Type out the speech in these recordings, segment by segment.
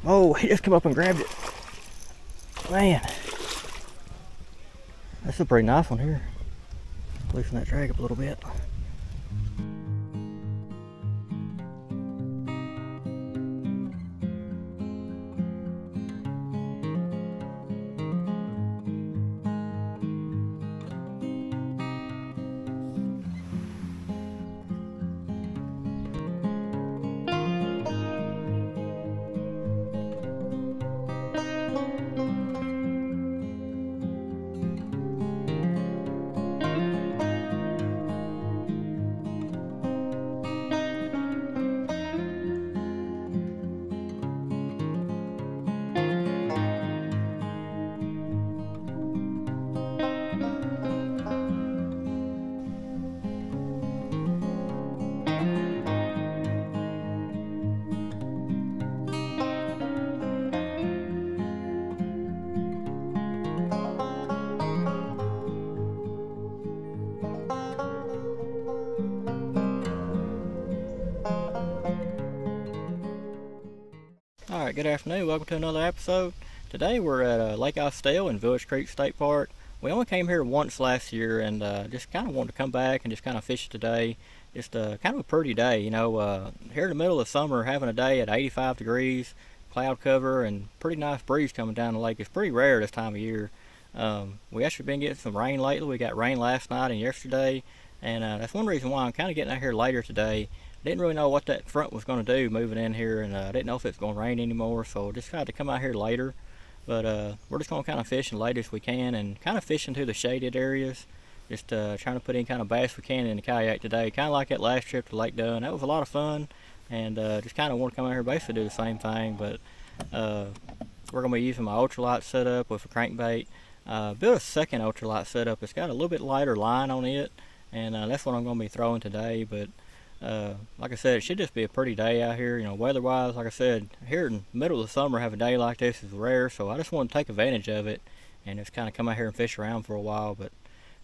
Oh, he just come up and grabbed it. Man, that's a pretty nice one here. Loosen that drag up a little bit. Alright, good afternoon. Welcome to another episode. Today we're at Lake Austell in Village Creek State Park. We only came here once last year and just kind of wanted to come back and just kind of fish today. Just kind of a pretty day, you know. Here in the middle of summer, having a day at 85 degrees, cloud cover, and pretty nice breeze coming down the lake. It's pretty rare this time of year. We actually been getting some rain lately. We got rain last night and yesterday, and that's one reason why I'm kind of getting out here later today. Didn't really know what that front was going to do moving in here, and I didn't know if it's going to rain anymore, so just had to come out here later. But we're just going to kind of fish as late as we can and kind of fishing through the shaded areas. Just trying to put in kind of bass we can in the kayak today, kind of like that last trip to Lake Dunn. That was a lot of fun, and just kind of want to come out here basically do the same thing. But we're going to be using my ultralight setup with a crankbait. Built a second ultralight setup. It's got a little bit lighter line on it, and that's what I'm going to be throwing today. But like I said, it should just be a pretty day out here, you know, weather-wise. Like I said, here in the middle of the summer, have a day like this is rare, so I just want to take advantage of it and just kind of come out here and fish around for a while. But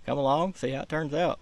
come along, see how it turns out.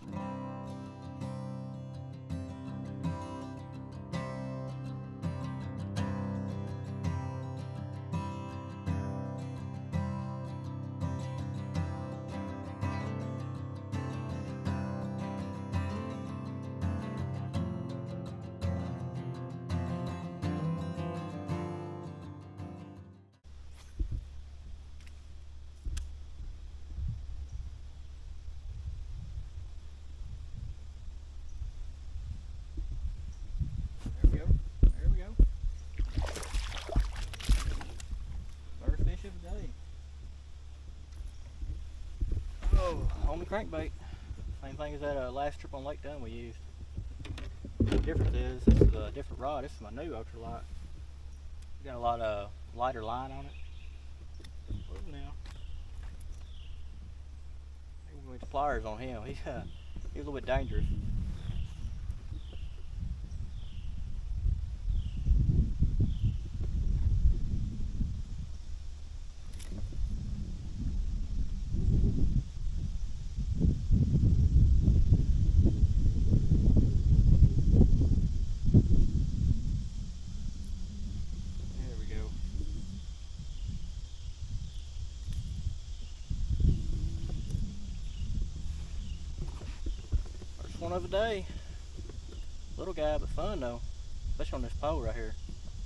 On the crankbait. Same thing as that last trip on Lake Dunn we used. The difference is, this is a different rod. This is my new ultralight. Got a lot of lighter line on it. Whoa, now. Maybe with the pliers on him. He's a little bit dangerous. One of the day. Little guy, but fun though. Especially on this pole right here.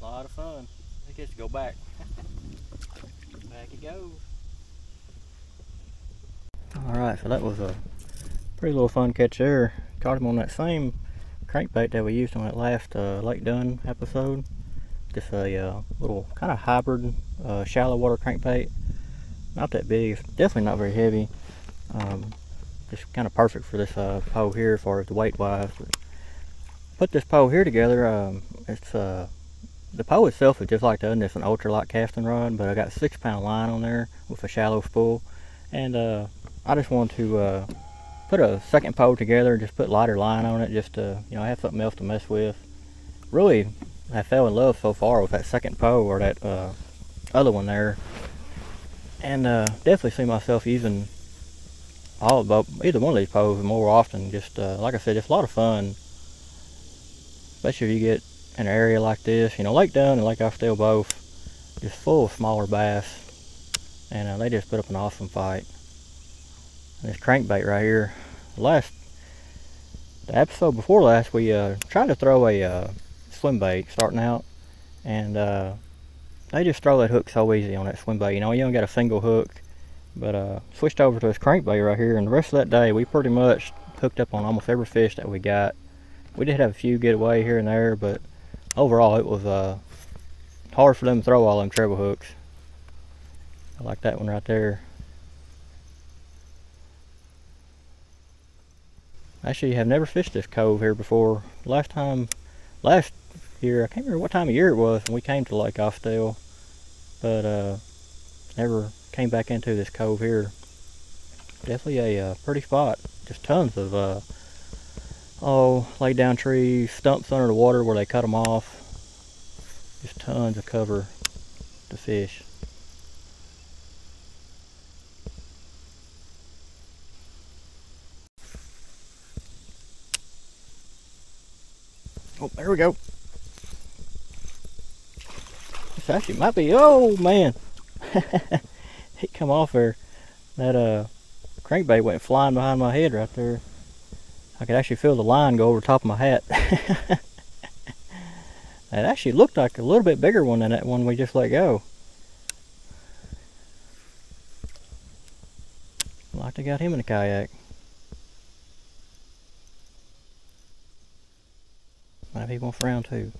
A lot of fun. He gets to go back. Back he goes. Alright, so that was a pretty little fun catch there. Caught him on that same crankbait that we used on that last Lake Dunn episode. Just a little kind of hybrid shallow water crankbait. Not that big, it's definitely not very heavy. Just kind of perfect for this pole here as far as the weight wise. Put this pole here together. It's the pole itself is just like the other. It's an ultralight casting rod, but I got 6-pound line on there with a shallow spool, and I just want to put a second pole together and just put lighter line on it, just to, you know, have something else to mess with. Really, I fell in love so far with that second pole, or that other one there, and definitely see myself using either one of these poles more often. Just like I said, it's a lot of fun, especially if you get in an area like this. You know, Lake Dunn and Lake Austell both just full of smaller bass. And they just put up an awesome fight. And this crankbait right here, the episode before last, we tried to throw a swim bait starting out, and they just throw that hook so easy on that swim bait. You know, you only got a single hook, but switched over to this crankbait right here, and the rest of that day we pretty much hooked up on almost every fish that we got. We did have a few get away here and there, but overall it was hard for them to throw all them treble hooks. I like that one right there. Actually, have never fished this cove here before. Last year, I can't remember what time of year it was when we came to Lake Austell, but never came back into this cove here. Definitely a pretty spot. Just tons of laid down trees, stumps under the water where they cut them off. Just tons of cover to fish. Oh, there we go. This actually might be, oh man. He come off there. That crankbait went flying behind my head right there. I could actually feel the line go over the top of my hat. It actually looked like a little bit bigger one than that one we just let go. Like they got him in a kayak. Might be one for round two.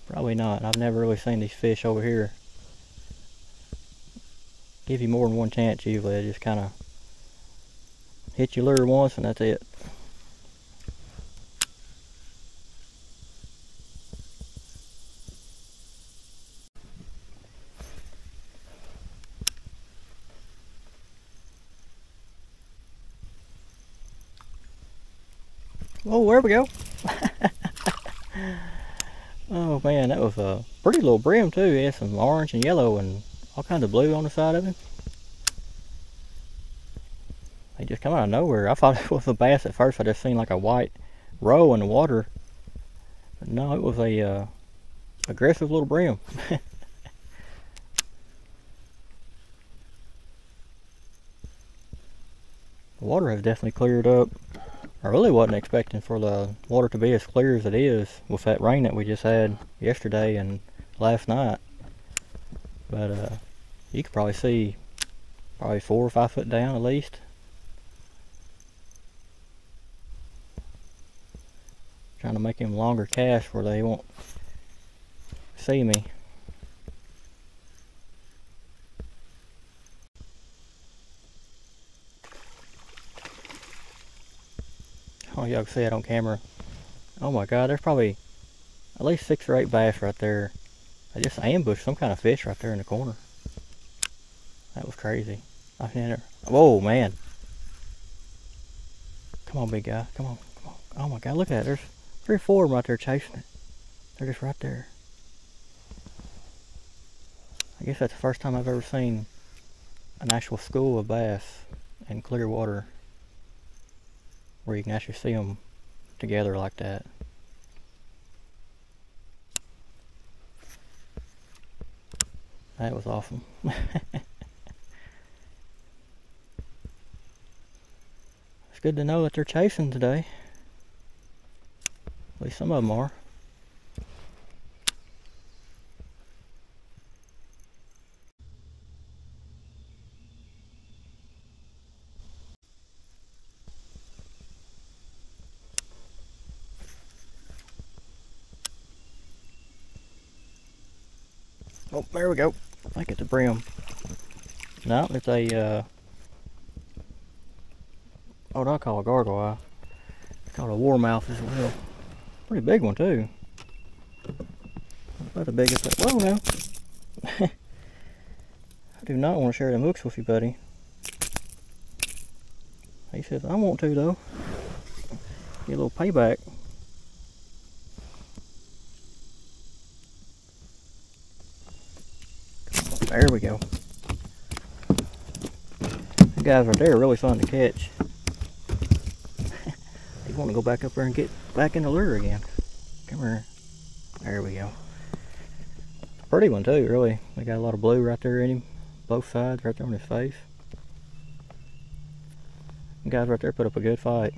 Probably not. I've never really seen these fish over here give you more than one chance. Usually they just kind of hit your lure once and that's it. Oh, there we go. Oh man, that was a pretty little brim too. It had some orange and yellow and all kinds of blue on the side of him. They just come out of nowhere. I thought it was a bass at first. I just seen like a white roe in the water. But no, it was a aggressive little brim. The water has definitely cleared up. I really wasn't expecting for the water to be as clear as it is with that rain that we just had yesterday and last night. But you could probably see probably 4 or 5 foot down at least. Trying to make him longer cast where they won't see me. Oh, y'all can see it on camera. Oh my god, there's probably at least 6 or 8 bass right there. I just ambushed some kind of fish right there in the corner. That was crazy. Whoa, man. Come on, big guy. Come on, come on. Oh my god, look at that. There's 3 or 4 of them right there chasing it. They're just right there. I guess that's the first time I've ever seen an actual school of bass in clear water where you can actually see them together like that. That was awesome. It's good to know that they're chasing today. At least some of them are. Oh, there we go. I think it's a brim. No, it's a, what I call a gargle eye. It's called a warmouth as well. Pretty big one too. About the biggest. Whoa, no. I do not want to share them hooks with you, buddy. He says, I want to though. Get a little payback. There we go. The guys right there are really fun to catch. They want to go back up there and get back in the lure again. Come here. There we go. pretty one too, really. They got a lot of blue right there in him, both sides, right there on his face. The guys right there put up a good fight.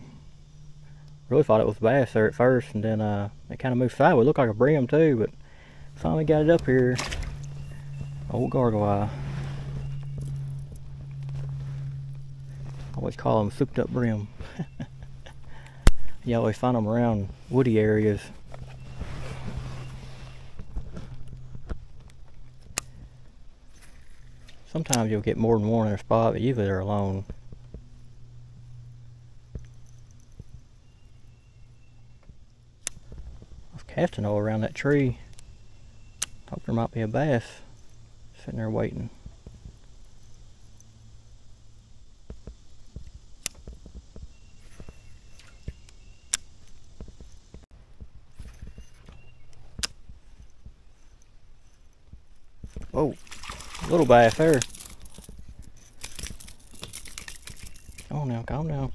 Really thought it was bass there at first, and then it kind of moved sideways. It looked like a brim too, but finally got it up here. Old gargle eye. I always call them souped up brim. You always find them around woody areas. Sometimes you'll get more than one in a spot, but usually they're alone. I was casting all around that tree. Hope there might be a bass sitting there waiting. Whoa, little bass there. Come on now, calm down.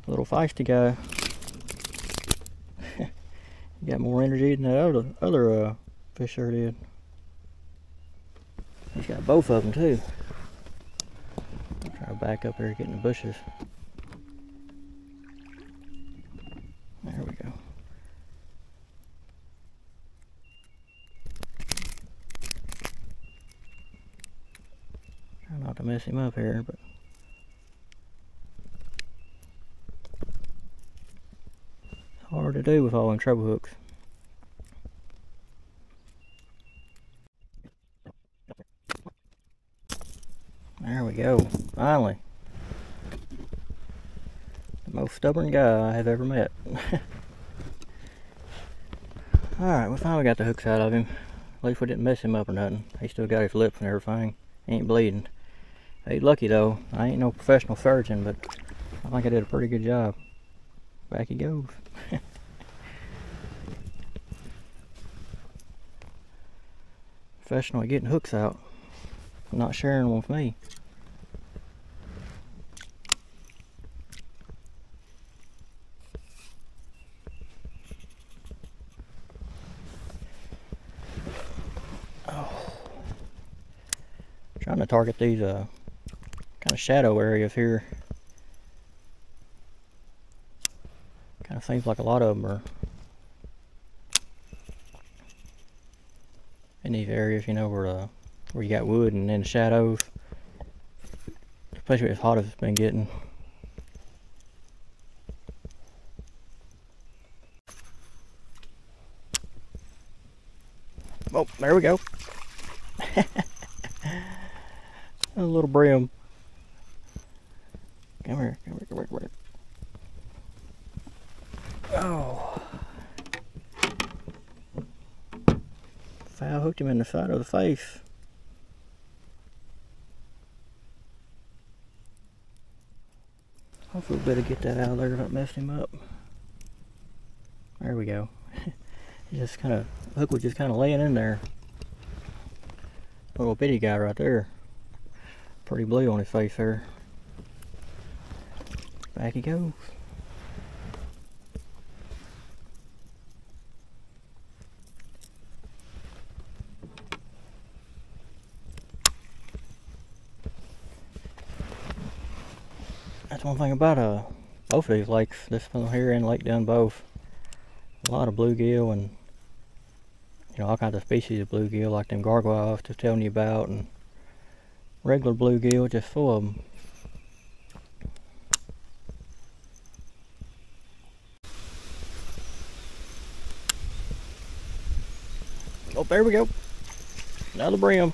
Little feisty guy. He got more energy than the other fish there did. He's got both of them too. I'll try to back up here, get in the bushes. There we go. Try not to mess him up here, but it's hard to do with all them treble hooks. There we go, finally. The most stubborn guy I have ever met. Alright, we finally got the hooks out of him. At least we didn't mess him up or nothing. He still got his lips and everything. He ain't bleeding. He's lucky though. I ain't no professional surgeon, but I think I did a pretty good job. Back he goes. Professional at getting hooks out. Not sharing one with me. Oh. Trying to target these kind of shadow areas here. Kind of seems like a lot of them are in these areas, you know, where you got wood and then shadows, especially as hot as it's been getting. Oh, there we go. A little brim. Come here, come here, come here, come here. Oh. Foul hooked him in the side of the face. Hopefully we better get that out of there if I messed him up. There we go. He just kind of, hook was just kind of laying in there. Little bitty guy right there. Pretty blue on his face there. Back he goes. That's one thing about both of these lakes, this one here and Lake Dunn both. A lot of bluegill and, you know, all kinds of species of bluegill, like them gargoyle I was just telling you about, and regular bluegill, just full of them. Oh, there we go. Another brim.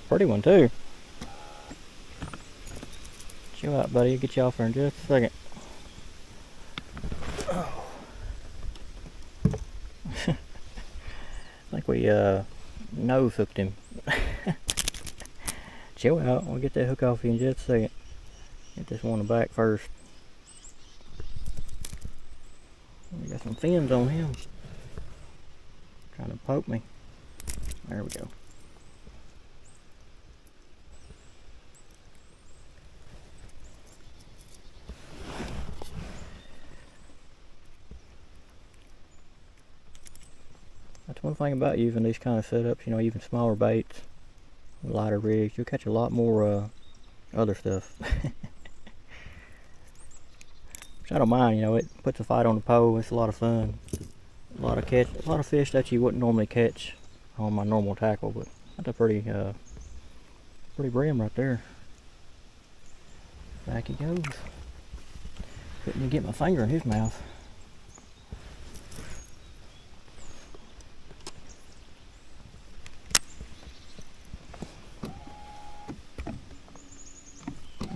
Pretty one too. Chill out, buddy. I'll get you off there in just a second. Oh. I think we nose hooked him. Chill out. We'll get that hook off you in just a second. Get this one in the back first. We got some fins on him. Trying to poke me. There we go. one thing about using these kind of setups, you know, even smaller baits, lighter rigs, you'll catch a lot more other stuff. Which I don't mind, you know, it puts a fight on the pole. It's a lot of fun. A lot of fish that you wouldn't normally catch on my normal tackle, but that's a pretty brim right there. Back he goes. Couldn't even get my finger in his mouth.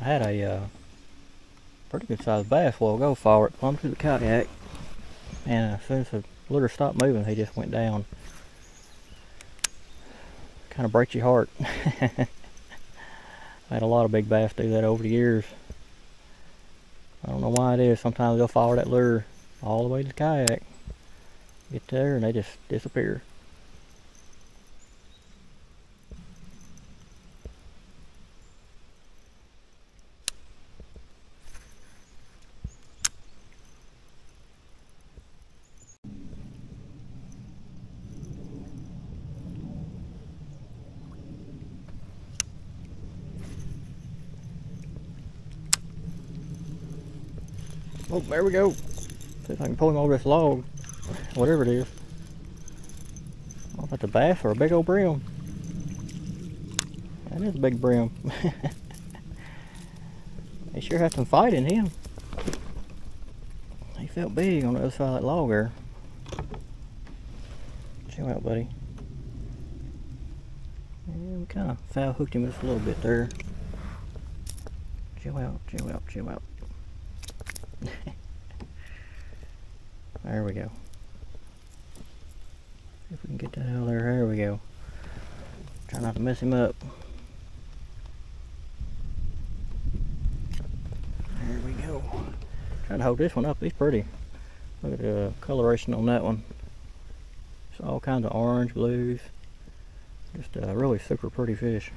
I had a pretty good sized bass a while ago for it, plumb to the kayak, and as soon as the lure stopped moving, he just went down. Kind of breaks your heart. I had a lot of big bass do that over the years. I don't know why it is. Sometimes they'll follow that lure all the way to the kayak, get there, and they just disappear. Oh, there we go. See if I can pull him over this log, whatever it is. I don't know if that's a bass or a big old brim. That is a big brim. They sure had some fight in him. He felt big on the other side of that log there. Chill out, buddy. Yeah, we kind of foul hooked him just a little bit there. Chill out, chill out, chill out. There we go. See if we can get that out of there. There we go. Try not to mess him up. There we go. Trying to hold this one up. He's pretty. Look at the coloration on that one. It's all kinds of orange, blues. Just a really super pretty fish.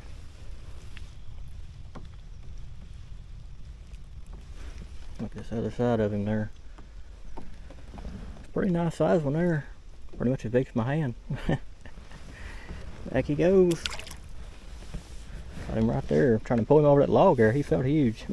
Look at this other side of him there. It's a pretty nice size one there. Pretty much as big as my hand. Back he goes. Got him right there. Trying to pull him over that log there. He felt huge.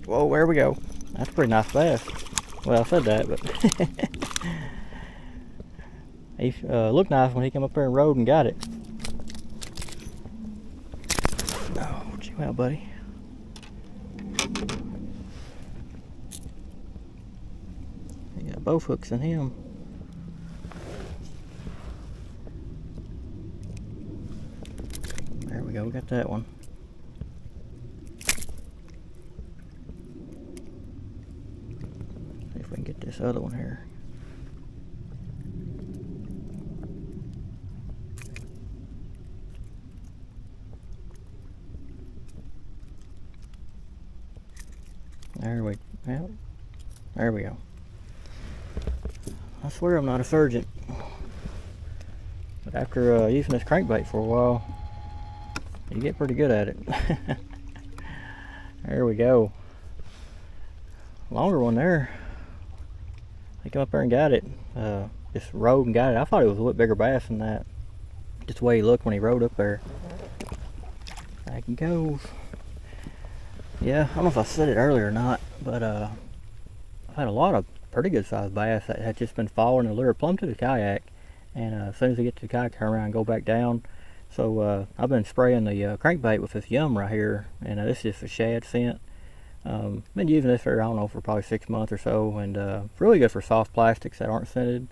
Whoa, there we go. That's a pretty nice bass. Well, I said that, but he looked nice when he came up there and rode and got it. Oh, chill out, buddy. He got both hooks in him. There we go, we got that one. See if we can get this other one here. There we go. I swear I'm not a surgeon, but after using this crankbait for a while, you get pretty good at it. There we go. Longer one there. He came up there and got it. Just rode and got it. I thought it was a little bigger bass than that. Just the way he looked when he rode up there. Back he goes. Yeah, I don't know if I said it earlier or not, but I've had a lot of pretty good sized bass that had just been following the lure plumb to the kayak, and as soon as they get to the kayak, turn around and go back down. So I've been spraying the crankbait with this yum right here, and this is just a shad scent. Been using this for, I don't know, for probably 6 months or so, and it's really good for soft plastics that aren't scented.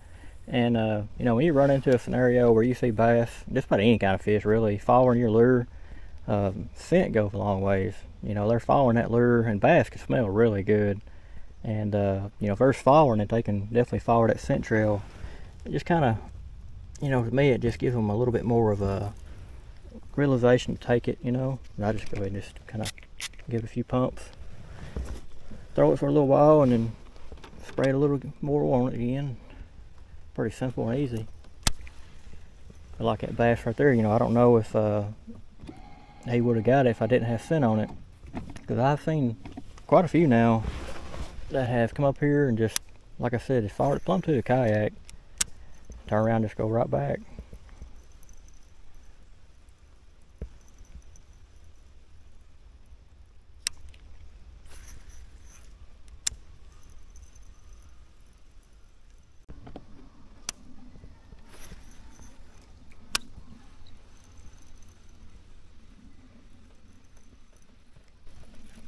And you know, when you run into a scenario where you see bass, just about any kind of fish really, following your lure, scent goes a long ways. You know, they're following that lure, and bass can smell really good. And you know, if they're following it, they can definitely follow that scent trail. It just kind of, you know, to me, it just gives them a little bit more of a realization to take it, you know. And I just go ahead and just kind of give it a few pumps, throw it for a little while, and then Sprayed a little more on it again. Pretty simple and easy. I like that bass right there. You know, I don't know if he would have got it if I didn't have scent on it. Because I've seen quite a few now that have come up here and just, like I said, just followed it plumb to the kayak. Turn around, just go right back.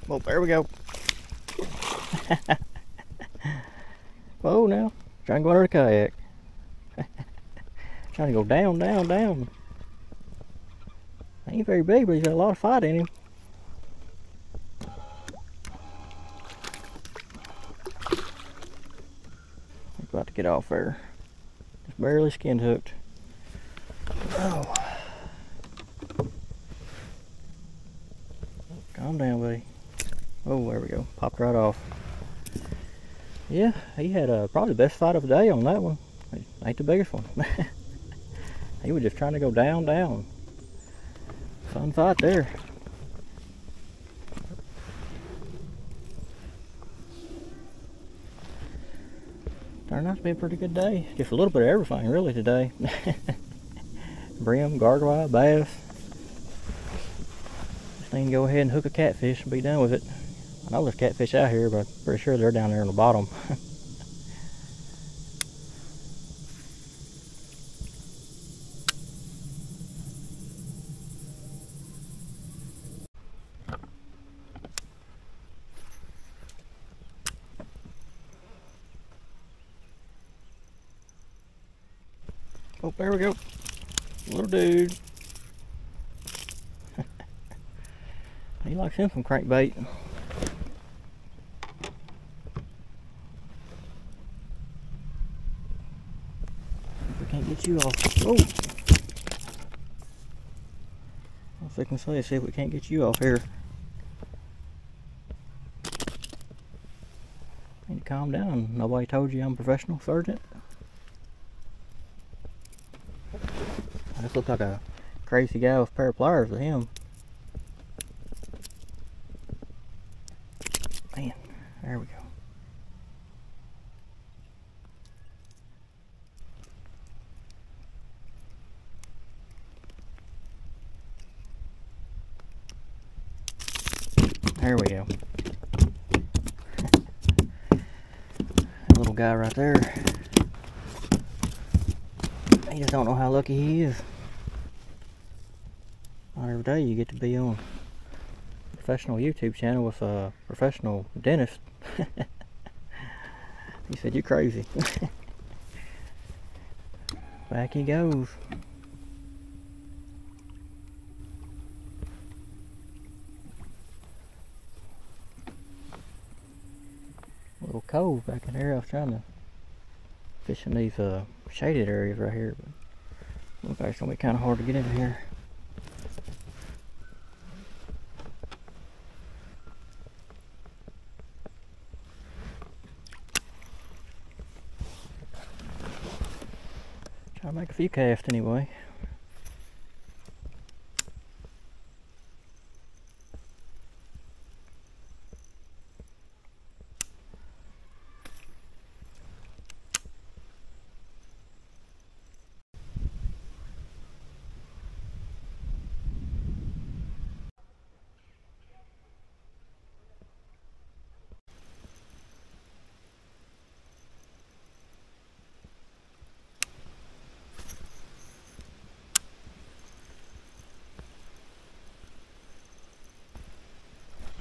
Well, there we go. Whoa, now. Trying to go under the kayak. Trying to go down, down, down. He ain't very big, but he's got a lot of fight in him. He's about to get off there. Just barely skin hooked. Oh. Calm down, buddy. Oh, there we go. Popped right off. Yeah, he had probably the best fight of the day on that one. It ain't the biggest one. He was just trying to go down, down. Fun fight there. Turned out to be a pretty good day. Just a little bit of everything really today. Brim, gargoyle, bass. Just need to go ahead and hook a catfish and be done with it. I know there's catfish out here, but I'm pretty sure they're down there on the bottom. Oh, there we go. Little dude. He likes him some crankbait. We can't get you off. Oh! All I can say is see if we can't get you off here. Need to calm down. Nobody told you I'm a professional sergeant. I just look like a crazy guy with a pair of pliers to him. Man, there we go. There we go. That little guy right there. He just don't know how lucky he is. Not every day you get to be on a professional YouTube channel with a professional dentist. He said, "You're crazy." Back he goes. A little cove back in there. I was trying to fish in these shaded areas right here, but looks like it's gonna be kind of hard to get into here. Try to make a few casts anyway.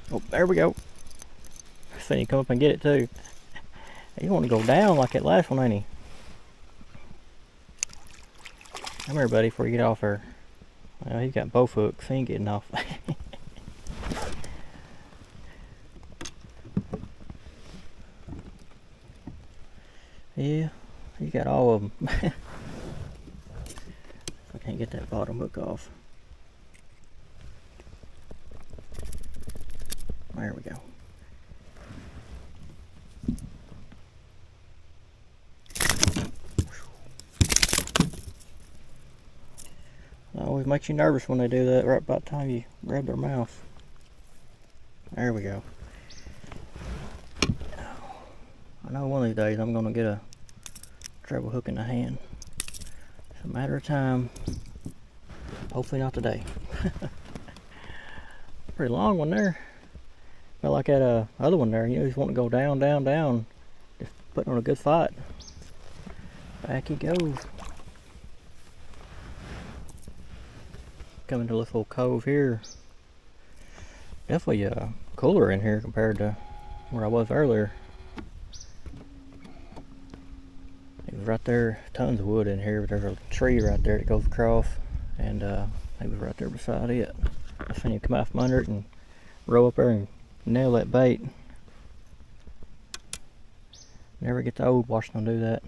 Oh, there we go. See you come up and get it too. You want to go down like that last one, ain't he? Come here, buddy, before you get off there. Well, he's got both hooks. He ain't getting off. Yeah, he got all of them. I can't get that bottom hook off. There we go. Always makes you nervous when they do that right about the time you grab their mouth. There we go. I know one of these days I'm gonna get a treble hook in the hand. It's a matter of time. Hopefully not today. Pretty long one there. Felt like that other one there. You know, he's wanting to go down, down, down. Just putting on a good fight. Back he goes. Coming to this little cove here. Definitely cooler in here compared to where I was earlier. It was right there, tons of wood in here, but there's a tree right there that goes across, and he was right there beside it. I seen him come out from under it and row up there and nail that bait. Never gets old watching them do that.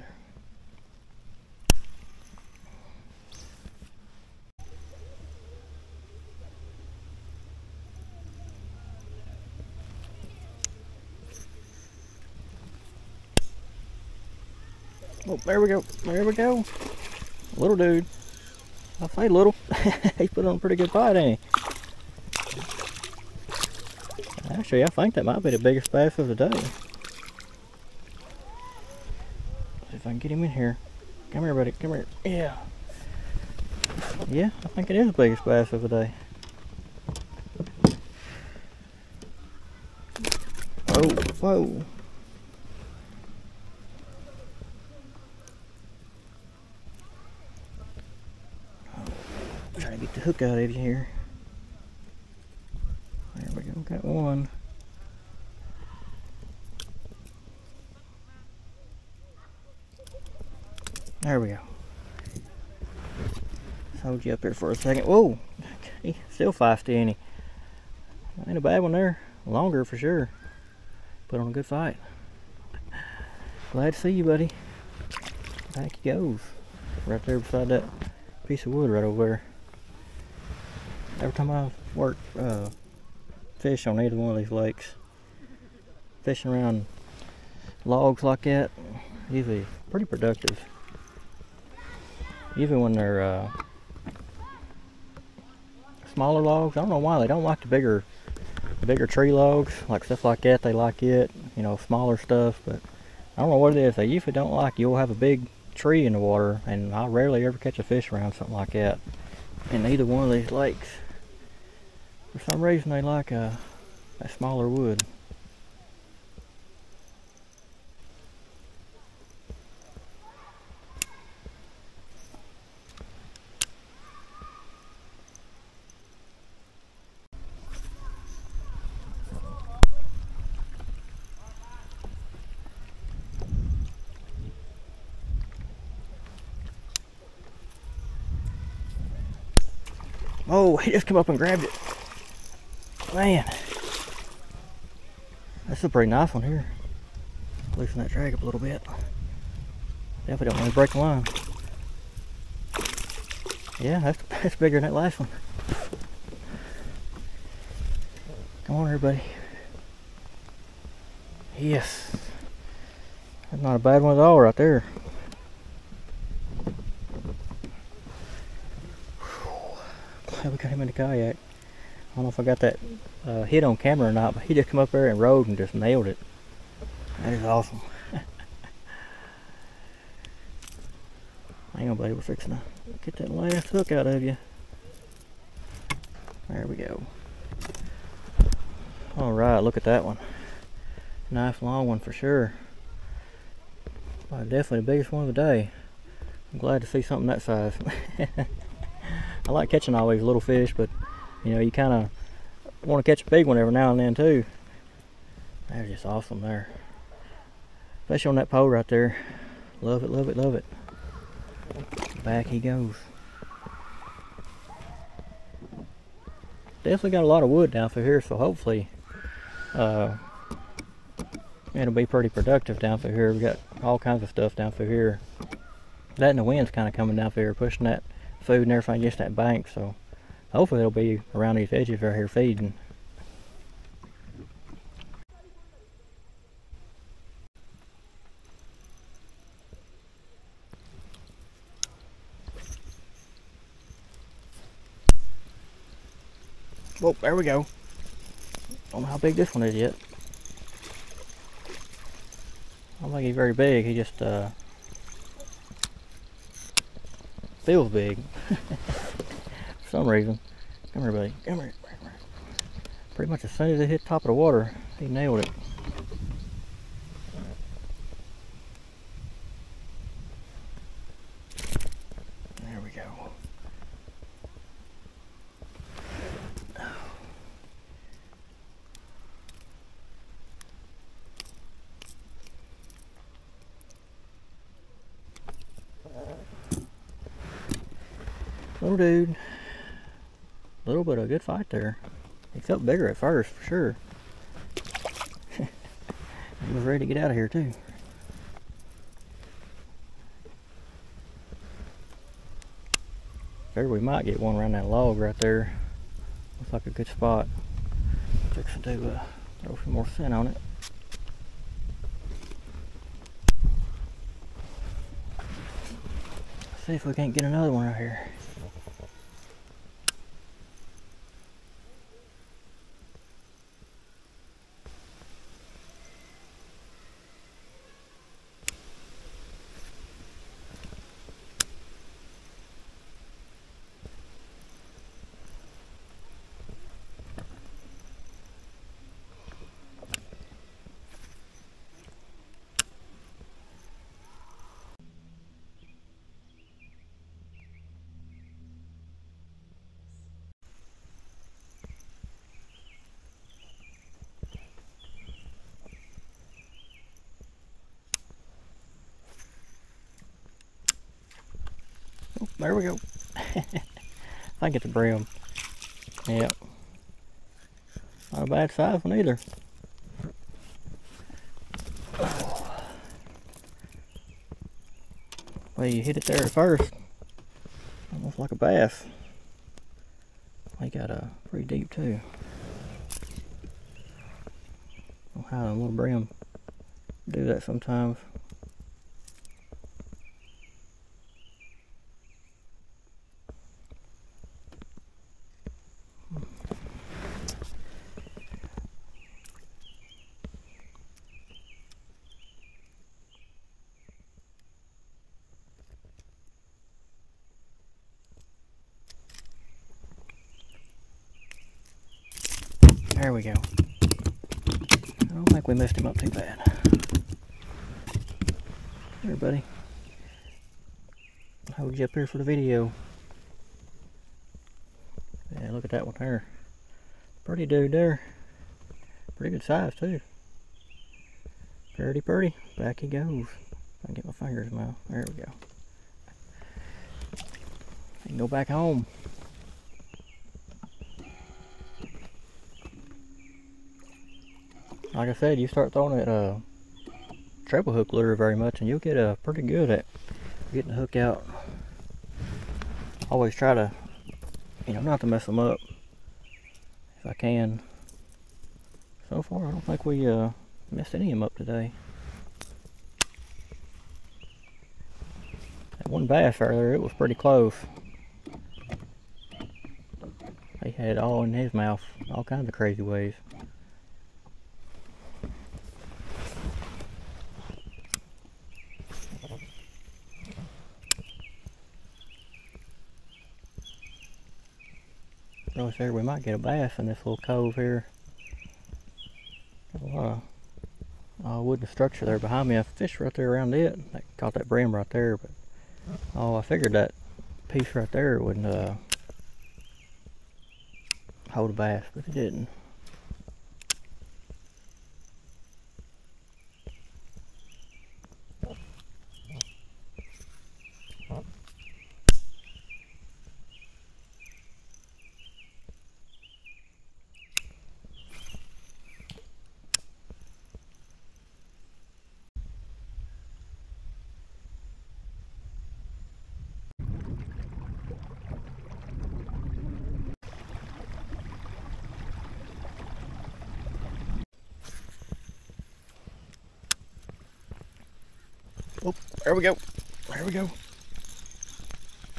Oh, there we go. There we go. Little dude. I'll say little. He's put on a pretty good bite, ain't he? Actually, I think that might be the biggest bass of the day. See if I can get him in here. Come here, buddy. Come here. Yeah. Yeah, I think it is the biggest bass of the day. Oh, whoa. Trying to get the hook out of you here. There we go, got one. There we go. Just hold you up here for a second. Whoa! He's still feisty, ain't he? Ain't a bad one there. Longer for sure. Put on a good fight. Glad to see you, buddy. Back he goes. Right there beside that piece of wood right over there. Every time I work fish on either one of these lakes, fishing around logs like that, usually pretty productive. Even when they're smaller logs, I don't know why they don't like the bigger tree logs, like stuff like that. They like it, you know, smaller stuff. But I don't know what it is. They usually don't like. You'll have a big tree in the water, and I rarely ever catch a fish around something like that in either one of these lakes. For some reason, they like a smaller wood. Oh, he just come up and grabbed it. Man, that's a pretty nice one here. Loosen that drag up a little bit. Definitely don't want to break the line. Yeah, that's bigger than that last one. Come on, everybody. Yes, that's not a bad one at all right there. We got him in the kayak. I don't know if I got that hit on camera or not, but he just come up there and rode and just nailed it. That is awesome. Hang on, buddy, we're fixing to get that last hook out of you. There we go. Alright, look at that one. Nice long one for sure. Well, definitely the biggest one of the day. I'm glad to see something that size. I like catching all these little fish, but you know, you kind of want to catch a big one every now and then too. That was just awesome there. Especially on that pole right there. Love it, love it, love it. Back he goes. Definitely got a lot of wood down through here, so hopefully it'll be pretty productive down through here. We got all kinds of stuff down through here. That and the wind's kind of coming down through here, pushing that food and everything against that bank, so hopefully it'll be around these edges right here feeding. Whoa, there we go. Don't know how big this one is yet. I don't think he's very big. He just feels big for some reason. Come here, buddy. Come here. Pretty much as soon as it hit the top of the water, he nailed it. There we go. Little dude. Little bit of a good fight there. He felt bigger at first, for sure. He was ready to get out of here, too. Figured we might get one around that log right there. Looks like a good spot. Fixing to throw some more scent on it. See if we can't get another one right here. Oh, there we go. I think it's a brim. Yep. Not a bad size one either. Well, you hit it there at first. Almost like a bass. He got a pretty deep too. I'll have a little brim do that sometimes. There we go. I don't think we messed him up too bad. Here, buddy. I'll hold you up here for the video. Yeah, look at that one there. Pretty dude there. Pretty good size too. Pretty. Back he goes. I can get my fingers in my mouth. There we go. He can go back home. Like I said, you start throwing that treble hook lure very much and you'll get pretty good at getting the hook out. Always try to, not to mess them up if I can. So far, I don't think we messed any of them up today. That one bass earlier, it was pretty close. He had it all in his mouth, all kinds of crazy ways. Really sure we might get a bass in this little cove here. Got a lot of wooden structure there behind me. I fished right there around it. I caught that brim right there, but I figured that piece right there wouldn't hold a bass, but it didn't. Oh, there we go. There we go.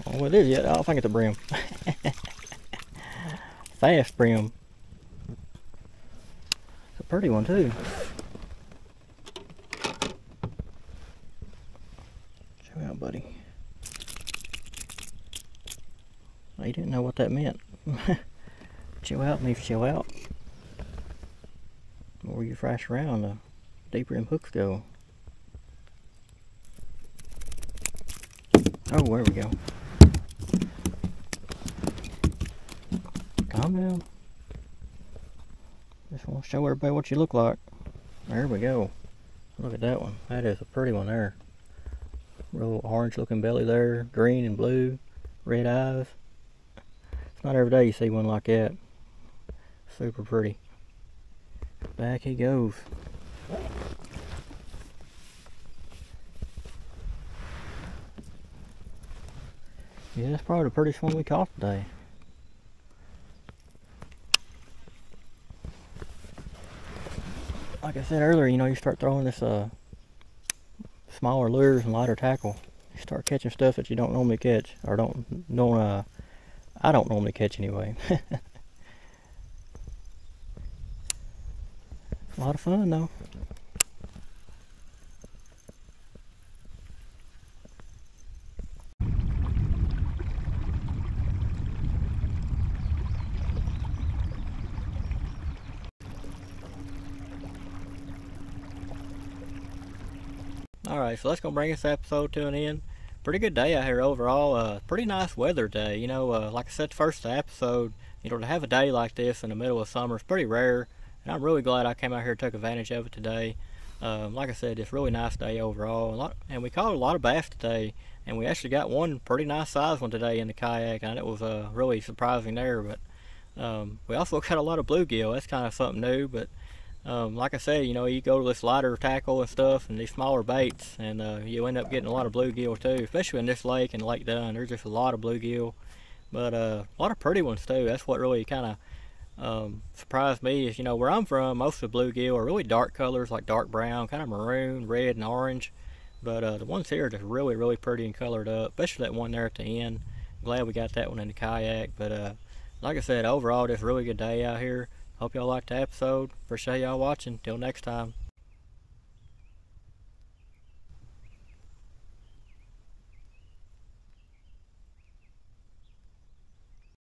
Oh, what it is yet? I don't think it's a brim. Fast brim. Pretty one too. Show out, buddy. Oh, you didn't know what that meant. Chill out means chill out. The more you thrash around, the deeper them hooks go. Oh, there we go. Calm down. Just want to show everybody what you look like. There we go. Look at that one. That is a pretty one there. Real orange looking belly there. Green and blue. Red eyes. It's not every day you see one like that. Super pretty. Back he goes. Yeah, that's probably the prettiest one we caught today. Like I said earlier, you know, you start throwing this smaller lures and lighter tackle, you start catching stuff that you don't normally catch, or I don't normally catch anyway. It's a lot of fun though. Alright, so that's going to bring this episode to an end. Pretty good day out here overall. Pretty nice weather day. You know, like I said, the first episode, you know, to have a day like this in the middle of summer is pretty rare. And I'm really glad I came out here and took advantage of it today. Like I said, it's a really nice day overall. And we caught a lot of bass today. And we actually got one pretty nice size one today in the kayak. And it was really surprising there. But we also got a lot of bluegill. That's kind of something new. But like I said, you know, you go to this lighter tackle and stuff and these smaller baits, and you end up getting a lot of bluegill too, especially in this lake and Lake Dunn. There's just a lot of bluegill, but a lot of pretty ones too. That's what really kind of surprised me is, you know, where I'm from, most of the bluegill are really dark colors, like dark brown, kind of maroon, red, and orange. But the ones here are just really, really pretty and colored up, especially that one there at the end. Glad we got that one in the kayak. But like I said, overall, just a really good day out here. Hope y'all liked the episode. Appreciate y'all watching. Till next time.